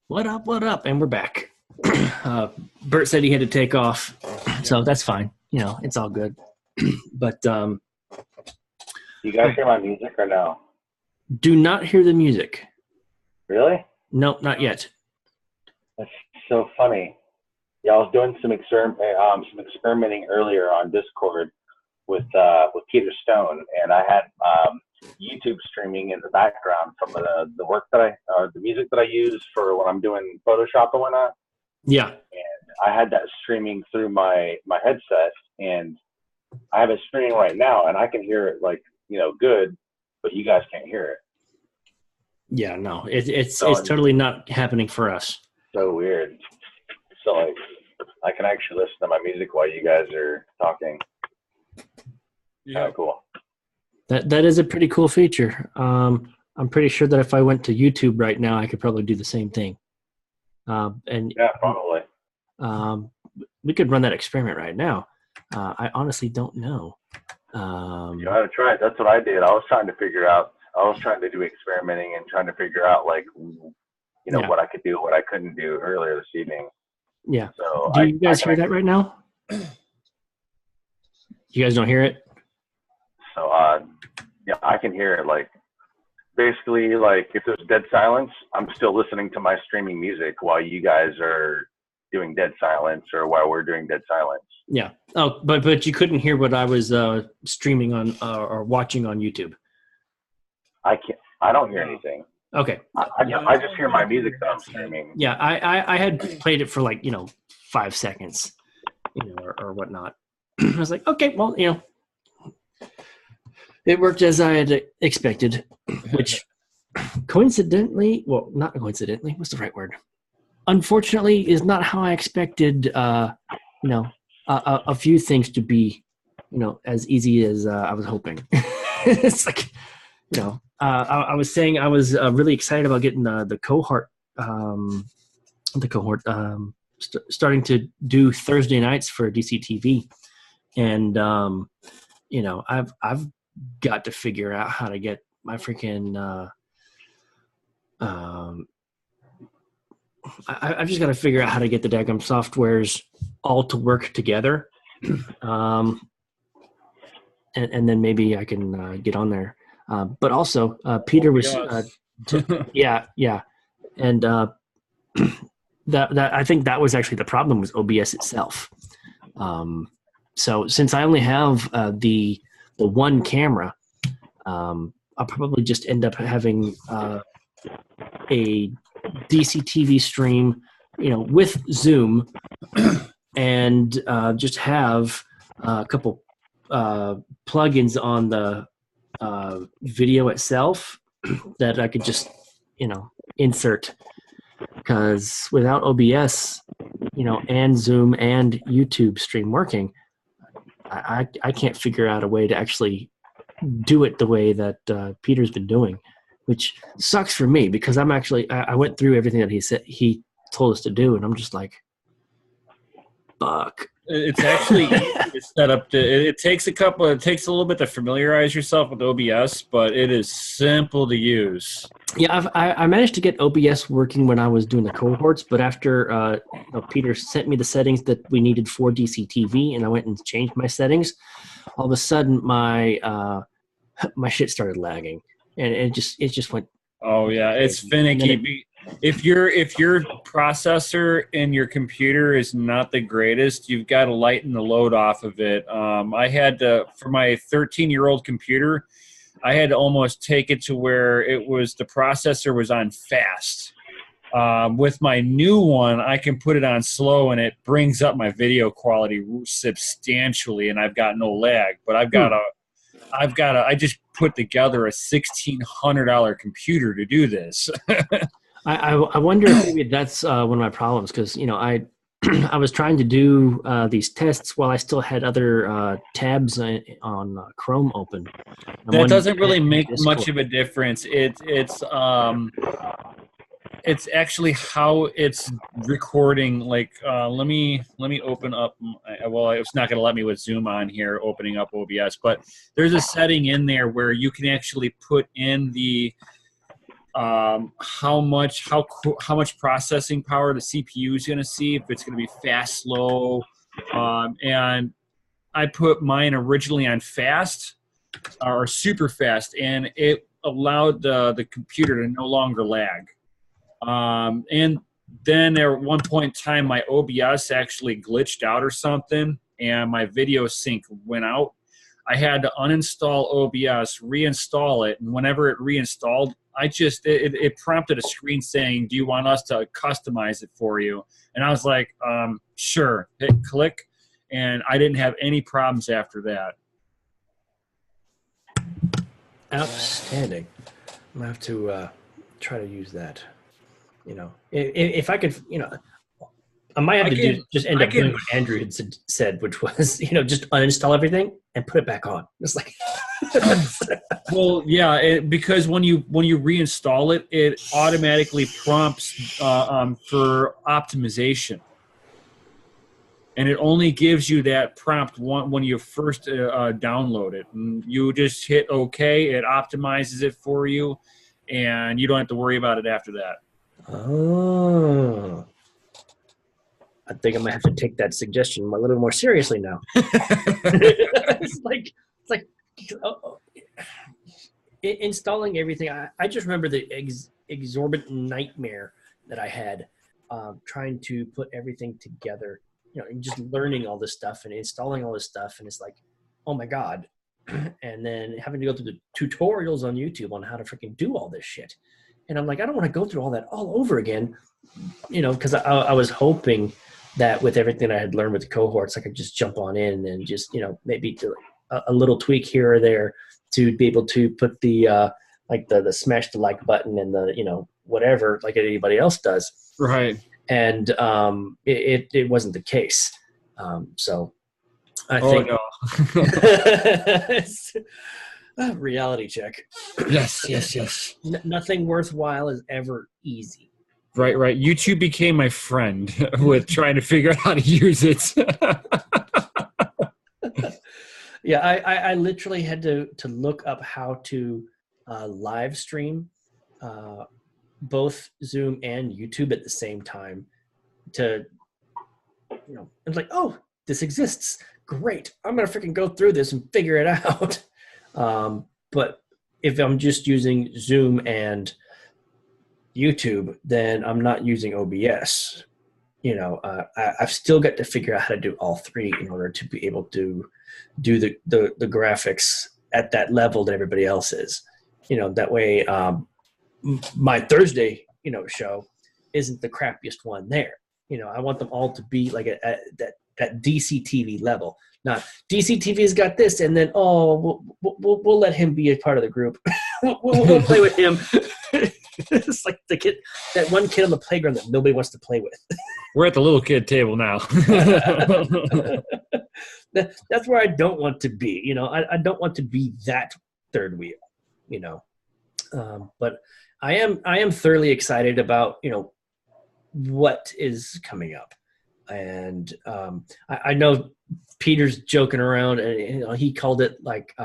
What up? What up? And we're back. Bert said he had to take off, so that's fine. It's all good. But You guys hear my music or no? do not hear the music. Really? Nope, not yet. That's so funny. Yeah, I was doing some experimenting earlier on Discord with Peter Stone, and I had YouTube streaming in the background from the work that the music that I use for when I'm doing Photoshop and whatnot. Yeah. I had that streaming through my headset, and I have it streaming right now, and I can hear it good, but you guys can't hear it. Yeah, no, it's So totally not happening for us. so weird. So I can actually listen to my music while you guys are talking. Yeah. Kind of cool. That is a pretty cool feature. I'm pretty sure that if I went to YouTube right now, I could probably do the same thing. And Yeah, probably. we could run that experiment right now. I honestly don't know. You ought to try it. That's what I did. I was trying to do experimenting and trying to figure out Yeah. what I could do, what I couldn't do earlier this evening. Yeah. So Do you guys hear that right now? You guys don't hear it? So yeah, I can hear it. Basically, if there's dead silence, I'm still listening to my streaming music while you guys are doing dead silence, or while we're doing dead silence. Yeah. Oh, but you couldn't hear what I was streaming on or watching on YouTube. I can't. I don't hear anything. Okay. I just hear my music that I'm streaming. Yeah, I had played it for 5 seconds, or whatnot. I was like, okay, well, it worked as I had expected, which coincidentally, well, not coincidentally, what's the right word? Unfortunately, is not how I expected, a few things to be, as easy as I was hoping. It's like, I was saying I was really excited about getting the cohort, starting to do Thursday nights for DCTV, and I've got to figure out how to get my freaking. I've just got to figure out how to get the daggum softwares all to work together, and then maybe I can get on there. But also, Peter was, yeah, and that I think that was actually the problem was OBS itself. So since I only have the one camera, I'll probably just end up having a DCTV stream, with Zoom, and just have a couple plugins on the video itself that I could just, insert. Because without OBS, and Zoom and YouTube stream working, I can't figure out a way to actually do it the way that Peter's been doing, which sucks for me because I went through everything that he told us to do, and I'm just like, fuck. It's actually easy to set up. It takes a little bit to familiarize yourself with OBS, but it is simple to use. Yeah, I managed to get OBS working when I was doing the cohorts, but after Peter sent me the settings that we needed for DCTV, and I went and changed my settings, all of a sudden my shit started lagging, and it just went. Oh yeah, it's finicky. If your processor in your computer is not the greatest, you've got to lighten the load off of it. I had to, for my 13-year-old computer, I had to almost take it to where the processor was on fast. With my new one, I can put it on slow, and it brings up my video quality substantially, and I've got no lag. But I just put together a $1,600 computer to do this. I wonder if maybe that's one of my problems because I I was trying to do these tests while I still had other tabs on Chrome open. That doesn't really make much of a difference. It's actually how it's recording. Like, let me open up. Well, it's not going to let me with Zoom on here, opening up OBS. But there's a setting in there where you can actually put in the how much processing power the CPU is going to see, if it's going to be fast, slow, and I put mine originally on fast or super fast, and it allowed the computer to no longer lag. And then at one point in time, my OBS actually glitched out or something, and my video sync went out. I had to uninstall OBS, reinstall it, and whenever it reinstalled, it prompted a screen saying, "Do you want us to customize it for you?" And I was like, "Sure." Hit click, and I didn't have any problems after that. Outstanding. I'm gonna have to try to use that. If I could, I might have to just end up doing what Andrew had said, which was, just uninstall everything and put it back on. It's like, well, yeah, because when you reinstall it, it automatically prompts for optimization, and it only gives you that prompt when you first download it, and you just hit OK. It optimizes it for you, and you don't have to worry about it after that. Oh, I think I might have to take that suggestion a little more seriously now. It's like installing everything. I just remember the exorbitant nightmare that I had trying to put everything together, and just learning all this stuff and installing all this stuff. And it's like, oh my God. And then having to go through the tutorials on YouTube on how to freaking do all this shit. And I'm like, I don't want to go through all that all over again, because I was hoping that with everything I had learned with the cohorts, I could just jump on in and just, maybe do a little tweak here or there to be able to put the smash the like button and the, whatever, like anybody else does. Right. And it wasn't the case. So I think. No. Reality check. Yes. Nothing worthwhile is ever easy. Right. YouTube became my friend with trying to figure out how to use it. Yeah, I literally had to look up how to live stream both Zoom and YouTube at the same time. It's like, oh, this exists. Great. I'm gonna freaking go through this and figure it out. But if I'm just using Zoom and YouTube, then I'm not using OBS. I've still got to figure out how to do all three in order to be able to do the graphics at that level that everybody else is. That way my Thursday, show isn't the crappiest one there. I want them all to be like at that DCTV level. Not DCTV's got this, and then we'll let him be a part of the group. we'll play with him. It's like that one kid on the playground that nobody wants to play with. We're at the little kid table now. That's where I don't want to be. I don't want to be that third wheel. But I am thoroughly excited about what is coming up, and I know Peter's joking around, and he called it like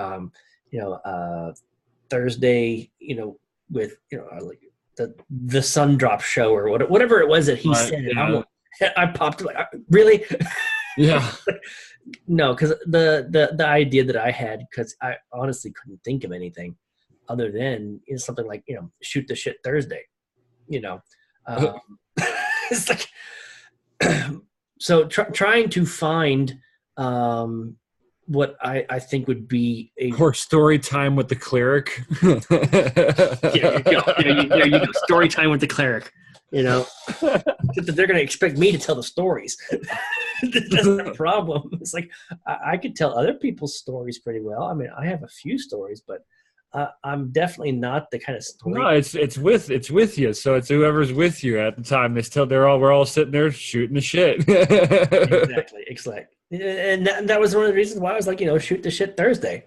Thursday, with like the sun drop show or whatever it was that he said. Yeah. I popped like, really? Yeah. No, because the idea that I had, because I honestly couldn't think of anything other than something like shoot the shit Thursday. It's like so trying to find what I think would be or story time with the cleric. There you go. Story time with the cleric. They're going to expect me to tell the stories. That's not a problem. It's like I could tell other people's stories pretty well. I mean, I have a few stories, but I'm definitely not the kind of story. No, it's with you. So it's whoever's with you at the time. We're all sitting there shooting the shit. Exactly. And that was one of the reasons why I was like, shoot the shit Thursday,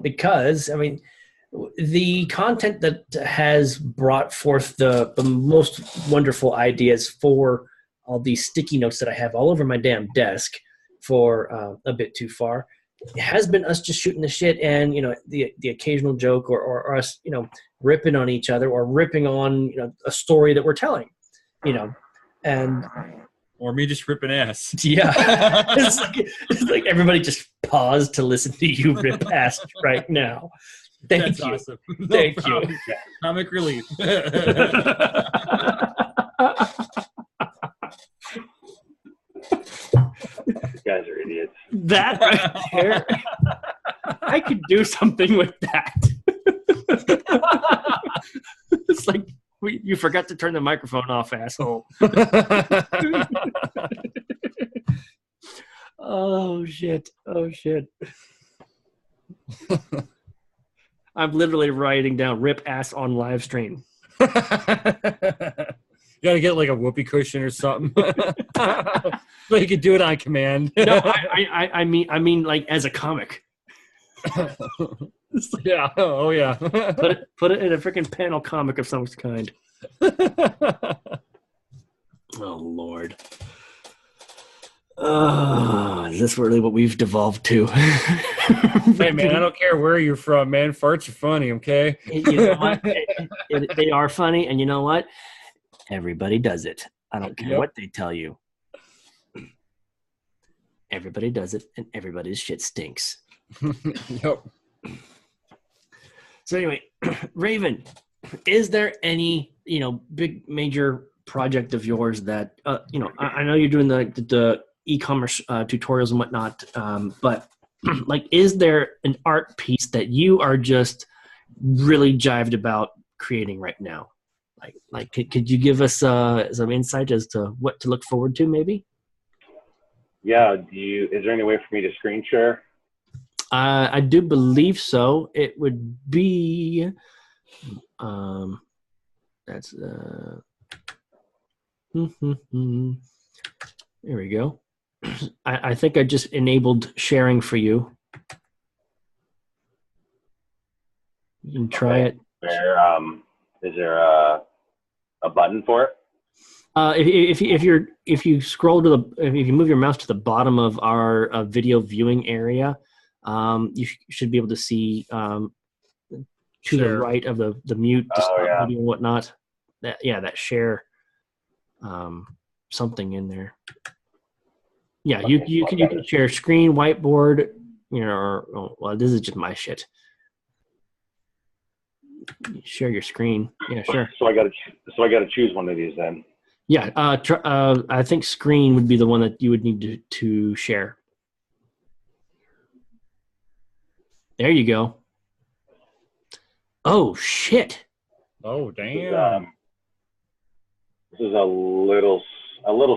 because I mean, the content that has brought forth the most wonderful ideas for all these sticky notes that I have all over my damn desk for a bit too far, it has been us just shooting the shit and, the occasional joke or us, ripping on each other or ripping on a story that we're telling, and or me just ripping ass. Yeah, it's like everybody just paused to listen to you rip ass right now. Thank you. Awesome. Thank you. Comic relief. You guys are idiots. That right there, I could do something with that. It's like you forgot to turn the microphone off, asshole. Oh shit! I'm literally writing down "rip ass on live stream." You gotta get like a whoopee cushion or something. So you could do it on command. No, I mean like as a comic. Yeah. Oh yeah. Put it in a freaking panel comic of some kind. Oh Lord. Is this really what we've devolved to? Hey man, I don't care where you're from, man. Farts are funny, okay? You know what? They are funny, and you know what? Everybody does it. I don't care what they tell you. Everybody does it, and everybody's shit stinks. Yep. So anyway, Raven, is there any big major project of yours that I know you're doing the e-commerce tutorials and whatnot, but like, is there an art piece that you are just really jived about creating right now? Like could you give us some insight as to what to look forward to, maybe? Yeah. Is there any way for me to screen share? I do believe so. It would be that's there we go. I think I just enabled sharing for you. You can try it. Is there a button for it? If you scroll to if you move your mouse to the bottom of our video viewing area, you should be able to see to the right of the mute video and whatnot. That share something in there. Yeah, you can share screen, whiteboard, well, this is just my shit. Share your screen. Yeah, sure. So I got to choose one of these then. Yeah, I think screen would be the one that you would need to share. There you go. Oh shit. Oh damn. This is a little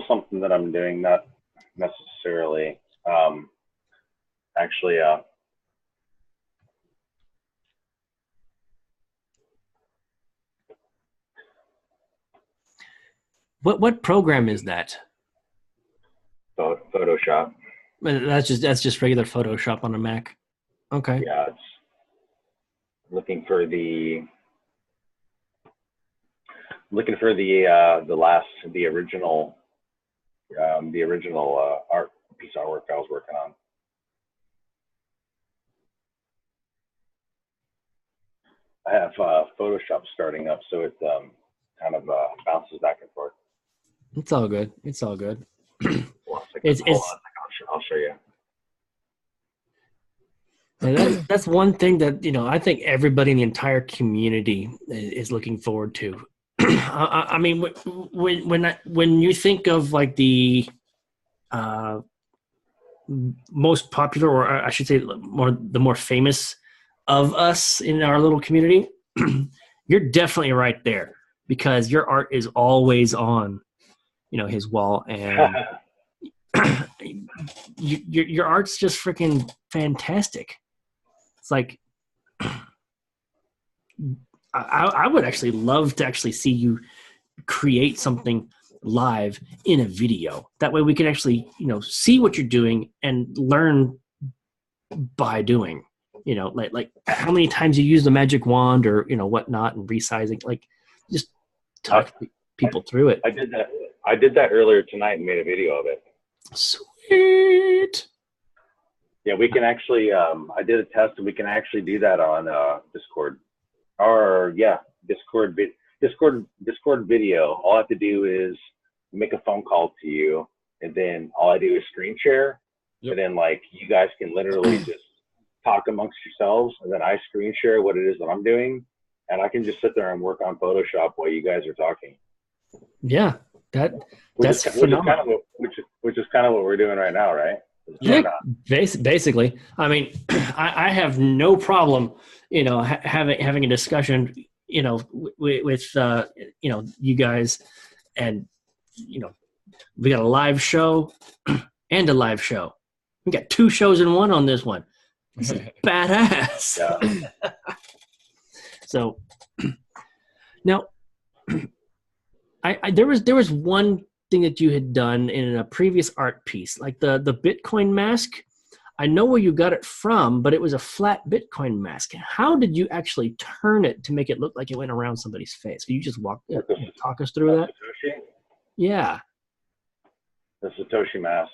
something that I'm doing, not necessarily. Actually, What program is that? Photoshop. That's just regular Photoshop on a Mac. Okay. Yeah, it's looking for the original piece of artwork I was working on. I have Photoshop starting up, so it kind of bounces back and forth. It's all good. Hold on a second. I'll show you. And that's one thing that I think everybody in the entire community is looking forward to. I mean, when you think of like the most popular, or I should say, the more famous of us in our little community, you're definitely right there, because your art is always on, his wall, and your art's just freaking fantastic. It's like, I would actually love to actually see you create something live in a video. That way we can actually, see what you're doing and learn by doing, like how many times you use the magic wand or, whatnot, and resizing, like just talk people through it. I did that earlier tonight and made a video of it. Sweet. Yeah, we can actually, I did a test, and we can actually do that on Discord. or yeah, Discord video. All I have to do is make a phone call to you, and then all I do is screen share, and then like you guys can literally just talk amongst yourselves, and then I screen share what it is that I'm doing, and I can just sit there and work on Photoshop while you guys are talking. Yeah, that's phenomenal. Which is kind of what we're doing right now, right? Yeah, basically. I mean, I have no problem, having a discussion, with you guys, and we got a live show and a live show. We got 2 shows in one on this one. This is badass. Yeah. So now, there was one thing that you had done in a previous art piece, like the Bitcoin mask. I know where you got it from, but it was a flat Bitcoin mask. How did you actually turn it to make it look like it went around somebody's face? Can you just talk us through that? Satoshi? Yeah. The Satoshi mask.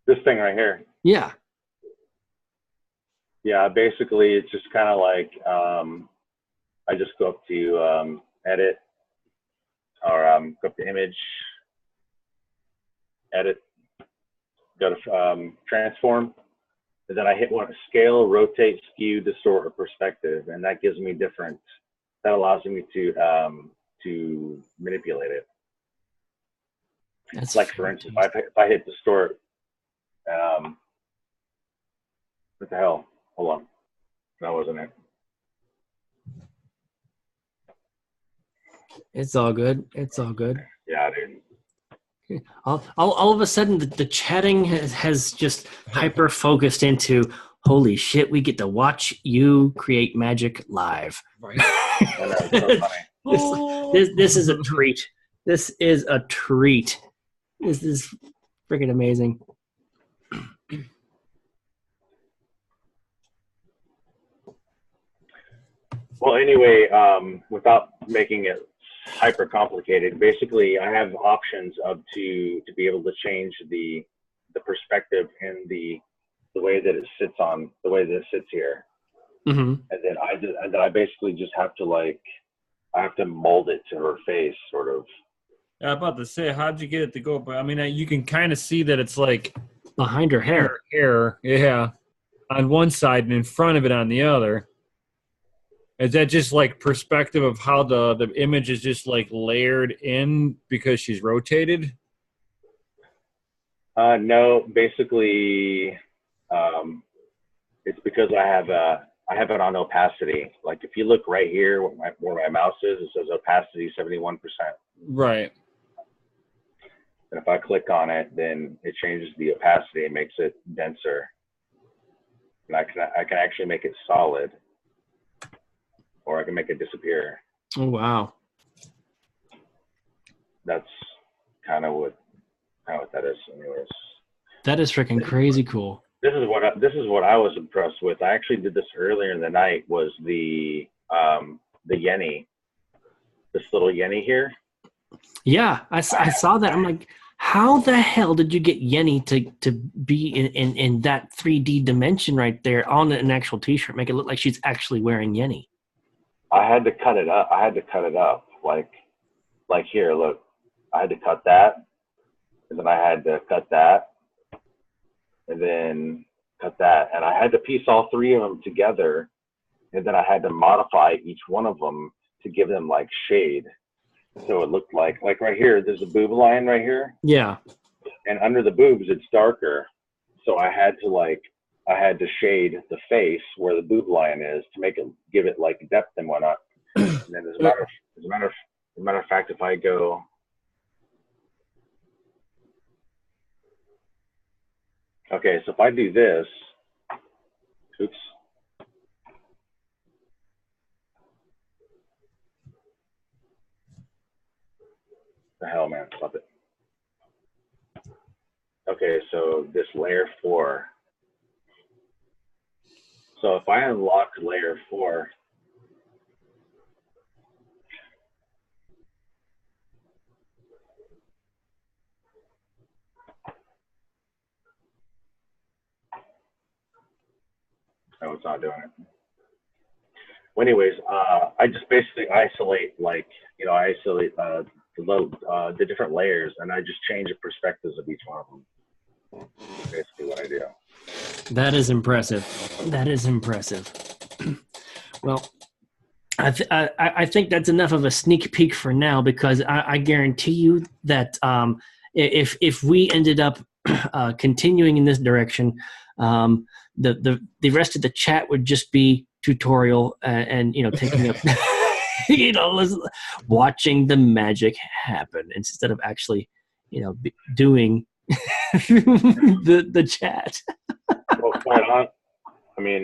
This thing right here. Yeah. Yeah, basically it's just kind of like I just go up to edit, or go up to image, edit, go to transform, and then I hit scale, rotate, skew, distort, or perspective, and that gives me different. That allows me to manipulate it. It's like, for instance, if I hit distort, what the hell? Hold on, that wasn't it. It's all good. It's all good. Yeah, dude. All of a sudden, the chatting has just hyper focused into, holy shit, we get to watch you create magic live. Right. I know, it's so funny. This is a treat. This is a treat. This is freaking amazing. Well, anyway, without making it hyper complicated, basically I have options to be able to change the perspective and the way that it sits here, Mm-hmm. and then I basically just have to I have to mold it to her face, sort of. Yeah, I'm about to say, how'd you get it to go? But I mean, you can kind of see that it's like behind her hair. Yeah, on one side and in front of it on the other. Is that just like perspective of how the image is just like layered in because she's rotated? No, basically, it's because I have it on opacity. Like if you look right here where my mouse is, it says opacity 71%. Right. And if I click on it, then it changes the opacity and makes it denser. And I can actually make it solid, or I can make it disappear. Oh wow. That's kind of what that is, anyways. That is freaking crazy cool. This is what I was impressed with. I actually did this earlier in the night. Was the Yeni, this little Yeni here? Yeah, I saw that. I'm like, how the hell did you get Yeni to be in that 3D dimension right there on an actual T-shirt? Make it look like she's actually wearing Yeni. I had to cut it up. Like here, look. I had to cut that, and then I had to cut that, and then cut that, and I had to piece all 3 of them together, and then I had to modify each one of them to give them like shade, so it looked like right here. There's a boob line right here. Yeah. And under the boobs, it's darker, so I had to shade the face where the boob line is to give it like depth and whatnot. And then as a matter of fact, if I go. Okay, so if I do this, oops. The hell, man, stop it. Okay, so this layer 4. So if I unlock layer 4, no, it's not doing it. Well, anyways, I just basically isolate, I isolate the different layers, and I just change the perspectives of each one of them. That's basically what I do. That is impressive. That is impressive. Well, I think that's enough of a sneak peek for now, because I guarantee you that if we ended up continuing in this direction, the rest of the chat would just be tutorial and taking up watching the magic happen instead of actually doing the chat. Well, quite on. I mean,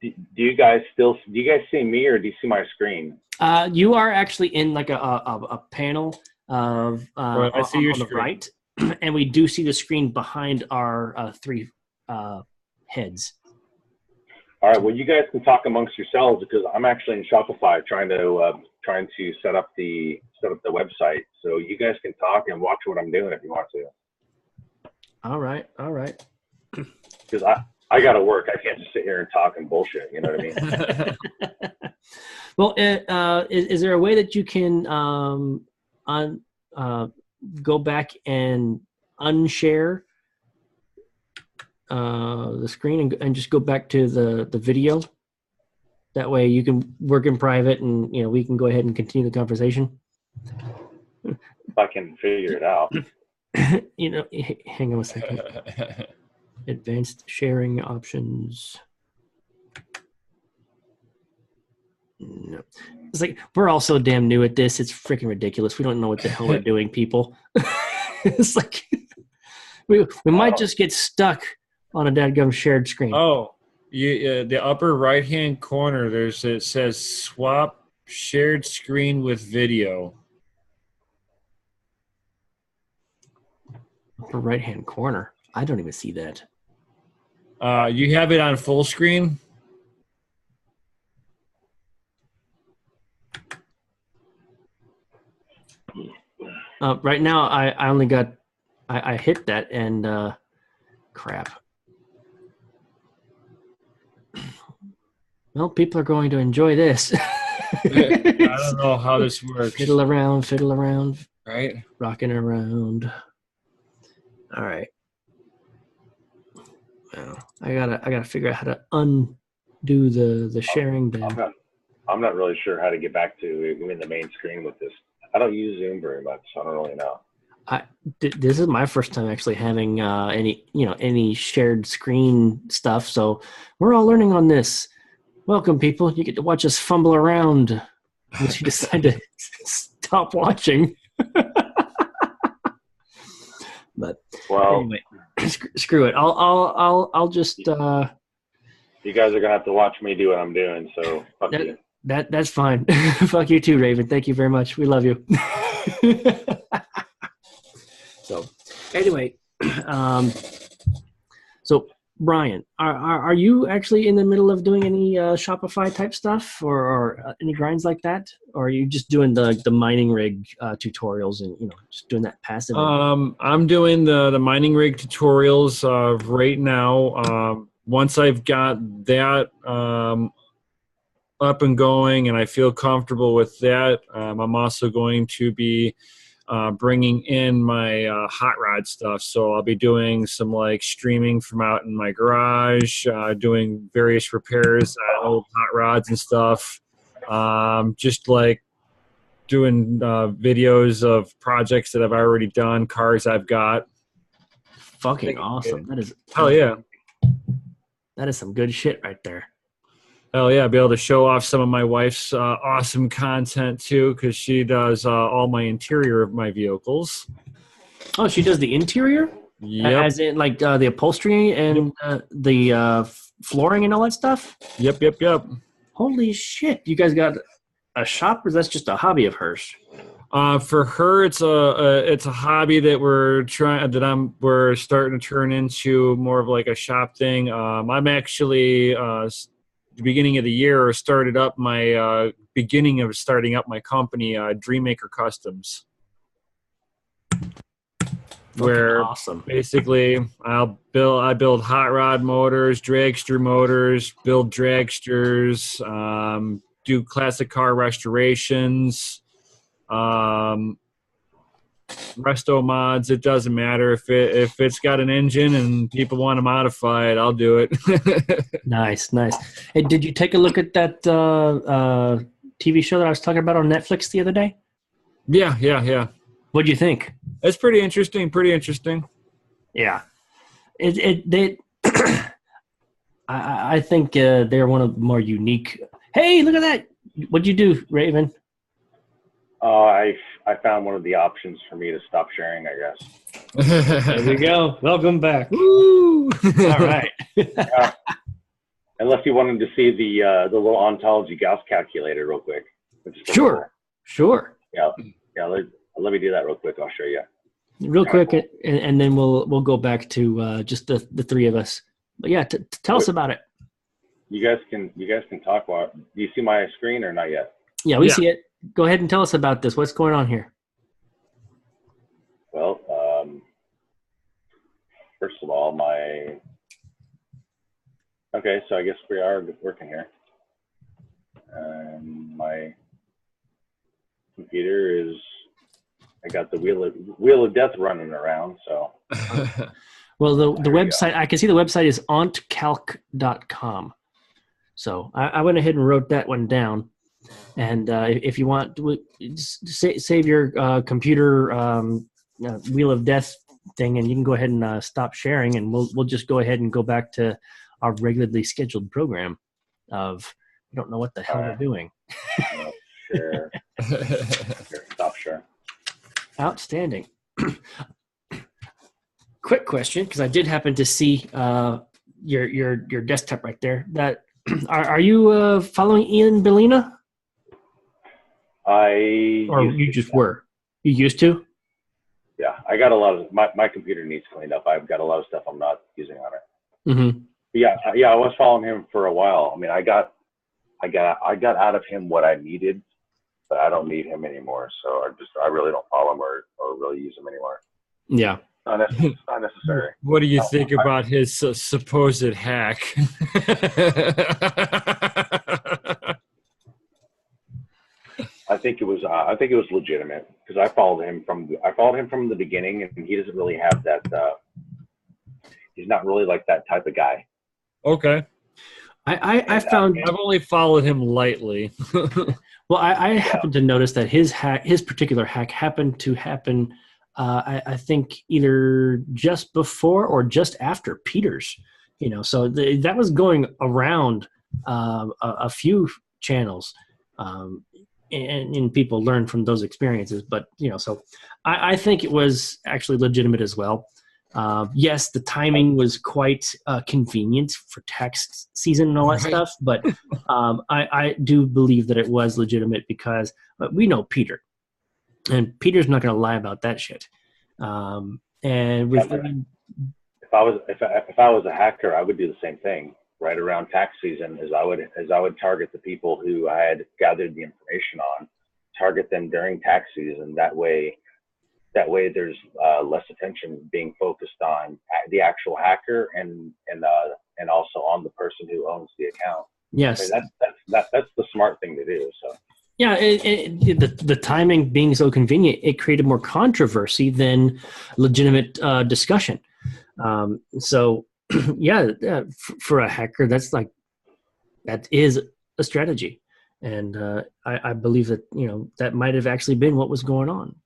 do you guys see me, or do you see my screen? You are actually in like a panel of I see your on the screen. right, and we do see the screen behind our three heads. All right. Well, you guys can talk amongst yourselves, because I'm actually in Shopify trying to set up the website. So you guys can talk and watch what I'm doing if you want to. All right. Because I got to work. I can't just sit here and talk and bullshit. You know what I mean? Well, is there a way that you can go back and unshare the screen and just go back to the video? That way you can work in private, and we can go ahead and continue the conversation. If I can figure it out. Hang on a second. Advanced sharing options. No. It's like we're all so damn new at this. It's freaking ridiculous. We don't know what the hell we're doing, people. It's like we might just get stuck on a dadgum shared screen. Oh, the upper right-hand corner, it says swap shared screen with video. Upper right-hand corner. I don't even see that. You have it on full screen? Right now, I only got I hit that and crap. Well, people are going to enjoy this. I don't know how this works. Fiddle around. Right? Rocking around. All right. Well, I gotta figure out how to undo the sharing bin. I'm not really sure how to get back to even the main screen with this. I don't use Zoom very much, so I don't really know. This is my first time actually having any shared screen stuff, so we're all learning on this. Welcome, people. You get to watch us fumble around unless you decide to stop watching. But anyway, screw it. I'll just. You guys are gonna have to watch me do what I'm doing. So fuck you. That's fine. Fuck you too, Raven. Thank you very much. We love you. So, anyway, so Brian, are you actually in the middle of doing any Shopify type stuff or any grinds like that, or are you just doing the mining rig tutorials and just doing that passive? I'm doing the mining rig tutorials right now. Once I've got that up and going and I feel comfortable with that, I'm also going to be bringing in my hot rod stuff. So I'll be doing some streaming from out in my garage, doing various repairs on old hot rods and stuff. Just doing videos of projects that I've already done, cars I've got. Fucking awesome. That is hell yeah. That is some good shit right there. Hell yeah, I'll be able to show off some of my wife's awesome content too, because she does all my interior of my vehicles. Oh, she does the interior? Yep. As in the upholstery and the flooring and all that stuff? Yep. Holy shit. You guys got a shop, or that's just a hobby of hers? For her, it's a hobby that we're starting to turn into more of a shop thing. I'm actually the beginning of the year starting up my company, Dreammaker Customs. where awesome. basically I build hot rod motors, dragster motors, build dragsters, do classic car restorations, resto mods. It doesn't matter if it's got an engine and people want to modify it, I'll do it. Nice. Hey, did you take a look at that TV show that I was talking about on Netflix the other day? Yeah. What'd you think? It's pretty interesting. Yeah, I think they're one of the more unique. Hey, look at that! What'd you do, Raven? I found one of the options for me to stop sharing, I guess. There we go. Welcome back. Woo! All right. Unless you wanted to see the little ontology Gauss calculator real quick. Sure. Yeah. Let me do that real quick. I'll show you. Real quick, and then we'll go back to just the three of us. But yeah, tell us about it. You guys can talk. Do you see my screen or not yet? Yeah, we see it. Go ahead and tell us about this. What's going on here? Well, first of all, okay, so I guess we are working here. My computer is, I got the wheel of death running around, so. Well, the website, I can see the website is ontcalc.com. So I went ahead and wrote that one down. And if you want, save your computer wheel of death thing, and you can go ahead and stop sharing, and we'll just go ahead and go back to our regularly scheduled program of, I don't know what the hell we're doing. Sure. Stop sharing. Outstanding. Quick question, because I did happen to see your desktop right there. That are you following Ian Bellina? Or you just were? You used to? Yeah, I got a lot of my computer needs cleaned up. I've got a lot of stuff I'm not using on it. Mm-hmm. Yeah, I was following him for a while. I mean, I got out of him what I needed, but I don't need him anymore. So I really don't follow him or really use him anymore. Yeah. It's not necessary. What do you think about his supposed hack? I think it was legitimate because I followed him from the beginning, and he doesn't really have that. He's not really like that type of guy. Okay. I found I've only followed him lightly. Well, I happened to notice that his particular hack happened to happen. I think either just before or just after Peter's. So that was going around a few channels. And people learn from those experiences. But, so I think it was actually legitimate as well. Yes, the timing was quite convenient for tax season and all that stuff. But I do believe that it was legitimate because we know Peter. And Peter's not going to lie about that shit. And with if I was a hacker, I would do the same thing. Right around tax season, I would target the people who I had gathered the information on, target them during tax season. That way there's less attention being focused on the actual hacker and also on the person who owns the account. Yes, I mean, that's the smart thing to do. So. Yeah, the timing being so convenient, it created more controversy than legitimate discussion. So. Yeah, for a hacker, that is a strategy, and I believe that that might have actually been what was going on.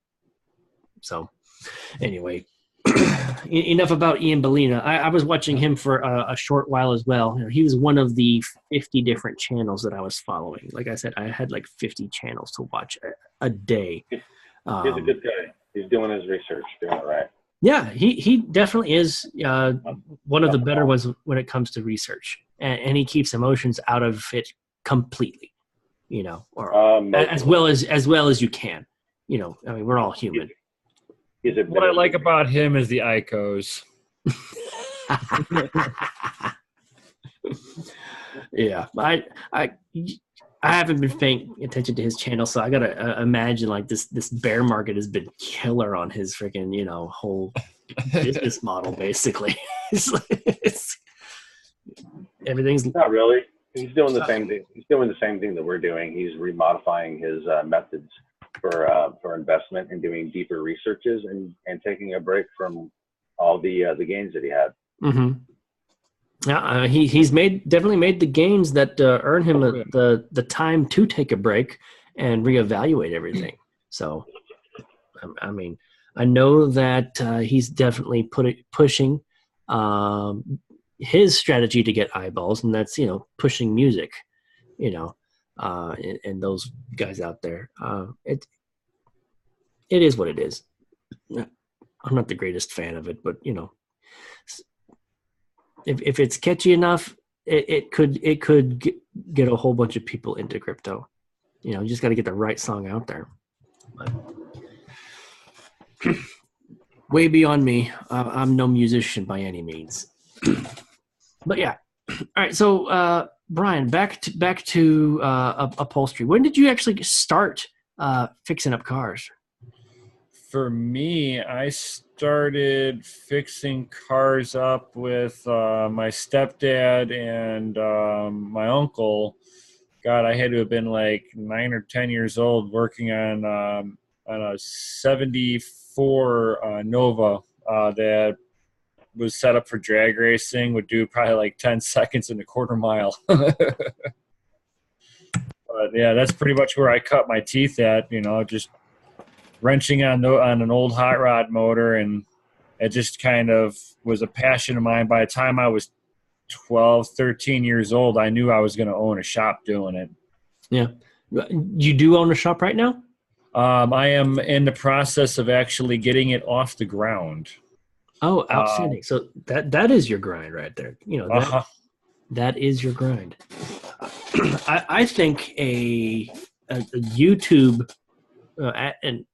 So, anyway, enough about Ian Bellina. I was watching him for a short while as well. He was one of the 50 different channels that I was following. Like I said, I had like 50 channels to watch a day. He's a good guy. He's doing his research, doing it right. Yeah, he definitely is one of the better ones when it comes to research, and he keeps emotions out of it completely, or as well as you can. I mean, we're all human. What I like about him is the ICOs. Yeah, I haven't been paying attention to his channel, so I gotta imagine like this bear market has been killer on his freaking whole business model, basically. It's everything's Not really. He's doing the same thing. He's doing the same thing that we're doing. He's remodifying his methods for investment and doing deeper researches and taking a break from all the gains that he had. Mm-hmm. Yeah, he's definitely made the gains that earn him the time to take a break and reevaluate everything. So, I mean, I know that he's definitely pushing his strategy to get eyeballs, and that's pushing music, and those guys out there. It is what it is. I'm not the greatest fan of it, but if it's catchy enough, it could get a whole bunch of people into crypto. You just got to get the right song out there. But way beyond me. I'm no musician by any means. But yeah. All right. So Brian, back to upholstery. When did you actually start fixing up cars? For me, I started fixing cars up with my stepdad and my uncle. God, I had to have been like 9 or 10 years old working on a 74 Nova that was set up for drag racing, would do probably like 10 seconds in a quarter mile. But yeah, that's pretty much where I cut my teeth at, just wrenching on an old hot rod motor, and it just kind of was a passion of mine. By the time I was 12, 13 years old, I knew I was going to own a shop doing it. Yeah. You do own a shop right now? I am in the process of actually getting it off the ground. Oh, outstanding. So that is your grind right there. That is your grind. I think a YouTube and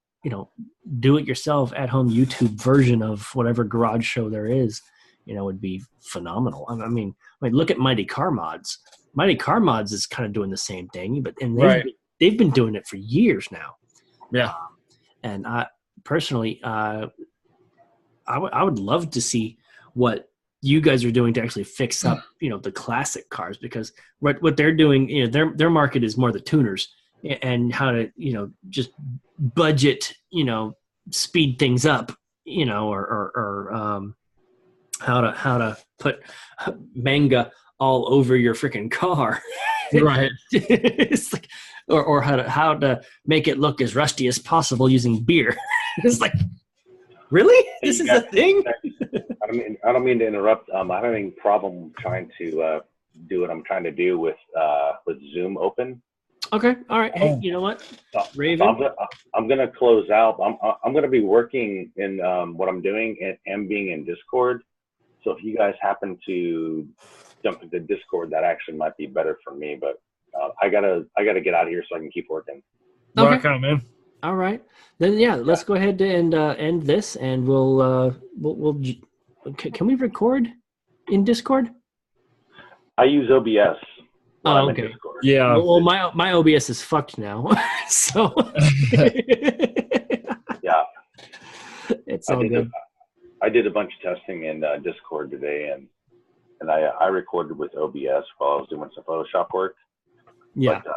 do it yourself at home YouTube version of whatever garage show there is, would be phenomenal. I mean, look at Mighty Car Mods. Mighty Car Mods is kind of doing the same thing, but they've been doing it for years now. Yeah. And I personally, I would love to see what you guys are doing to actually fix up, the classic cars, because what they're doing, their market is more the tuners and how to, just budget, speed things up, or how to put manga all over your freaking car. Right. It's like, or how to make it look as rusty as possible using beer. It's like, really? This is a thing? I don't mean to interrupt. I'm having a problem trying to do what I'm trying to do with Zoom open. Okay. All right. Hey, you know what? Raven? I'm going to close out. I'm going to be working in what I'm doing and being in Discord. So if you guys happen to jump into Discord, that actually might be better for me. But I gotta get out of here so I can keep working. Okay. Rock on, man. All right. Then let's go ahead and end this, and we'll can we record in Discord? I use OBS. Oh, okay. Yeah. Well, my OBS is fucked now, so yeah, it's all good. I did a bunch of testing in Discord today, and I recorded with OBS while I was doing some Photoshop work. Yeah. But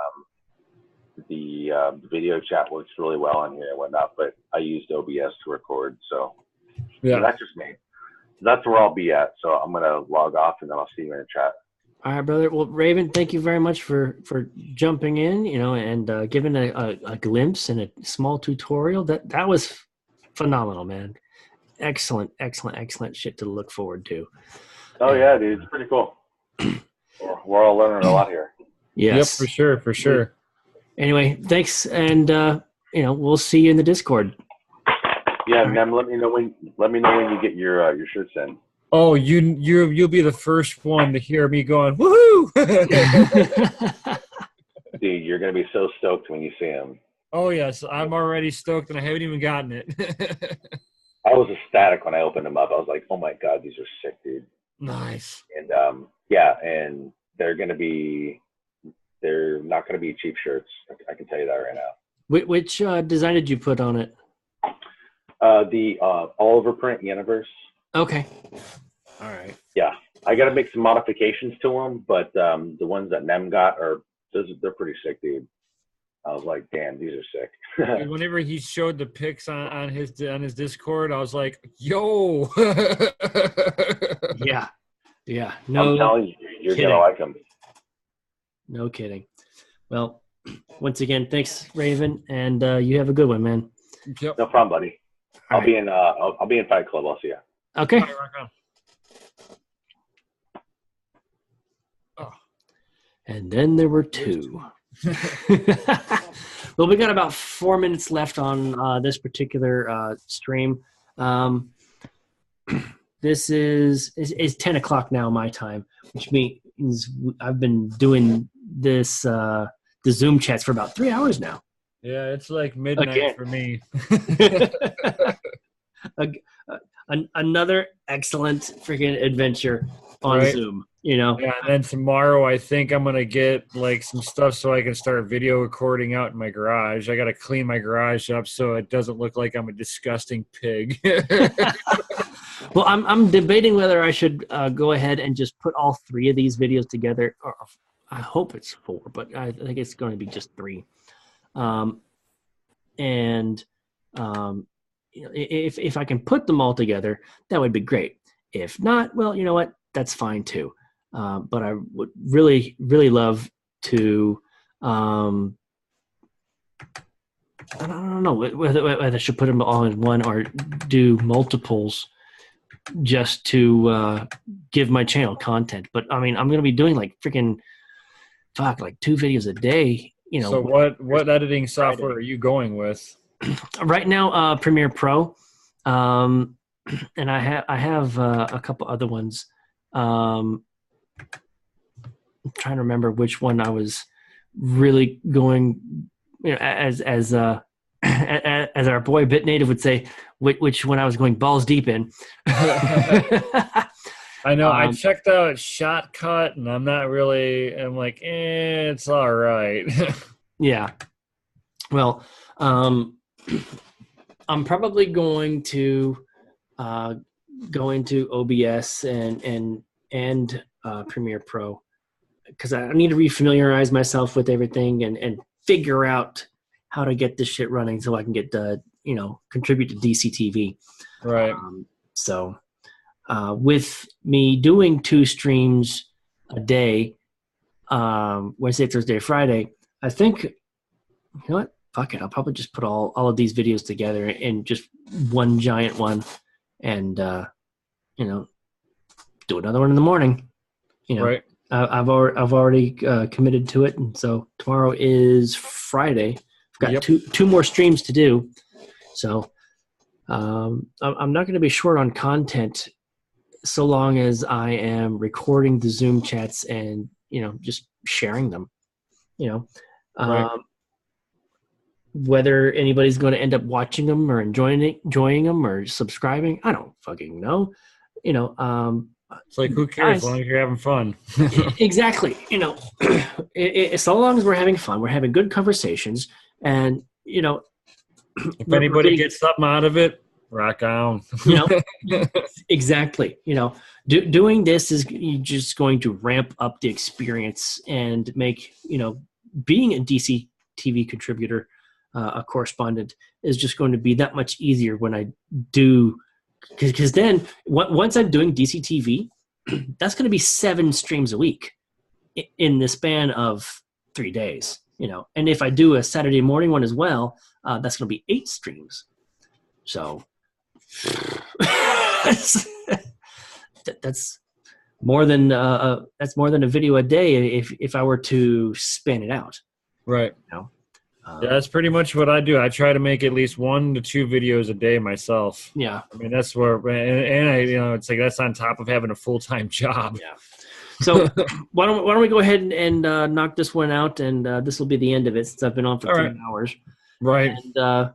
the video chat works really well on here and whatnot, but I used OBS to record, so that's just me. That's where I'll be at. So I'm gonna log off, and then I'll see you in the chat. All right, brother. Well, Raven, thank you very much for jumping in, and giving a glimpse and a small tutorial. That was phenomenal, man. Excellent shit to look forward to. Oh, yeah, dude. It's pretty cool. We're all learning a lot here. Yes. Yep, for sure. Anyway, thanks, and we'll see you in the Discord. Yeah, man. Let me know when you get your shirts in. Oh, you'll be the first one to hear me going, woohoo! Dude, you're gonna be so stoked when you see them. Oh yes, I'm already stoked, and I haven't even gotten it. I was ecstatic when I opened them up. I was like, oh my god, these are sick, dude. Nice. And and they're not gonna be cheap shirts. I can tell you that right now. Which design did you put on it? The Oliver print Universe. Okay. All right. Yeah, I got to make some modifications to them, but the ones that Nem got they're pretty sick, dude. I was like, damn, these are sick. Dude, whenever he showed the pics on his Discord, I was like, yo. Yeah. Yeah. No. I'm telling you, you're gonna like them. No kidding. Well, once again, thanks, Raven, and you have a good one, man. Yep. No problem, buddy. All I'll be in Fight Club. I'll see you. Okay. All right, rock on. Oh. And then there were two. Well, we got about 4 minutes left on this particular stream. This is 10 o'clock now my time, which means I've been doing this the Zoom chats for about 3 hours now. Yeah, it's like midnight for me. Another excellent freaking adventure on Zoom, you know. Yeah, and then tomorrow I think I'm gonna get like some stuff so I can start video recording out in my garage. I gotta clean my garage up so it doesn't look like I'm a disgusting pig. Well, I'm debating whether I should go ahead and just put all three of these videos together. Or I hope it's 4, but I think it's going to be just 3. You know, if I can put them all together, that would be great. If not, well, you know what? That's fine too. But I would really, really love to. I don't know whether I should put them all in one or do multiples, just to give my channel content. But I mean, I'm going to be doing like freaking like 2 videos a day. You know. So what editing software are you going with? Right now, Premiere Pro, and I have a couple other ones. I'm trying to remember which one I was really going. You know, as our boy Bit Native would say, which one I was going balls deep in. I know. I checked out Shotcut, and I'm like, it's all right. Yeah. Well, I'm probably going to go into OBS and Premiere Pro, because I need to refamiliarize myself with everything and figure out how to get this shit running so I can get contribute to DCTV. Right. So with me doing 2 streams a day, Wednesday, Thursday, Friday, I think, you know what? Fuck it. I'll probably just put all of these videos together in just one giant one, and do another one in the morning. You know, right. I've already committed to it, and so tomorrow is Friday. I've got two more streams to do, so I'm not going to be short on content, so long as I am recording the Zoom chats and just sharing them. Right. Whether anybody's going to end up watching them or enjoying them or subscribing, I don't fucking know. It's like, who cares as long as you're having fun? Exactly. So long as we're having fun, we're having good conversations, and if anybody gets something out of it, rock on. Exactly. Doing this is just going to ramp up the experience and make being a DC TV contributor, a correspondent, is just going to be that much easier when I do, because then once I'm doing DC TV, that's going to be 7 streams a week in the span of 3 days, and if I do a Saturday morning one as well, that's going to be 8 streams. So that's more than a video a day if I were to span it out. Right. Yeah, that's pretty much what I do. I try to make at least 1 to 2 videos a day myself. Yeah. I mean, that's where, and I, it's like that's on top of having a full-time job. Yeah. So why don't we go ahead and knock this one out, and this will be the end of it since I've been on for 3 hours. Right. And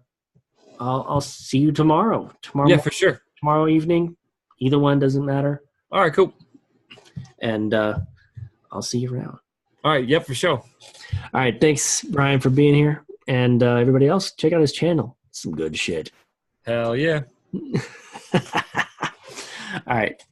I'll see you tomorrow. Yeah, for sure. Tomorrow evening, either one doesn't matter. All right, cool. And I'll see you around. All right, yep, for sure. All right, thanks, Brian, for being here. And everybody else, check out his channel. Some good shit. Hell yeah. All right.